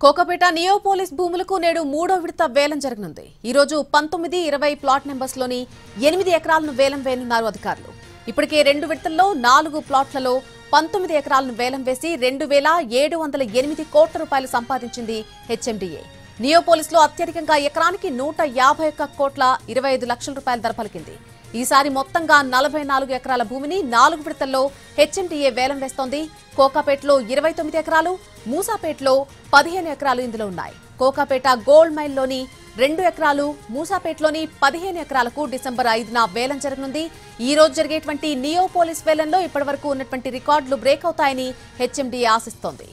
Kokapet Neopolis భూములకు నేడు మూడో విడత వేలం జరగనుంది. ఈ రోజు 19, 20 ప్లాట్ నెంబర్స్లోని 8 ఎకరాలను వేలం వేయనున్నారు అధికారులు. ఇప్పటికే 2 విడతల్లో 4 ప్లాట్లలో 19 ఎకరాలను వేలం వేసి 2,708 కోట్ల రూపాయలు సంపాదించింది హెచ్ఎండిఏ. నియోపోలిస్లో అత్యధికంగా ఎకరానికి 151 కోట్ల 25 లక్షల రూపాయల ధర పలికింది. ఈసారి మొత్తంగా 44 ఎకరాల భూమిని 4 విడతల్లో హెచ్ఎండిఏ వేలం వేస్తోంది. కోకాపేటలో 29 ఎకరాలు, మూసాపేటలో 15 ఎకరాలు ఇందులో ఉన్నాయి. కోకాపేట గోల్డ్ మైల్లోని 2 ఎకరాలు, మూసాపేటలోని 15 ఎకరాలకు డిసెంబర్ 5న వేలం జరగనుంది. ఈ రోజు జరిగేటువంటి నియోపోలిస్ వేలంలో ఇప్పటివరకు ఉన్నటువంటి రికార్డులు బ్రేక్ అవుతాయని హెచ్ఎండిఏ ఆశిస్తోంది.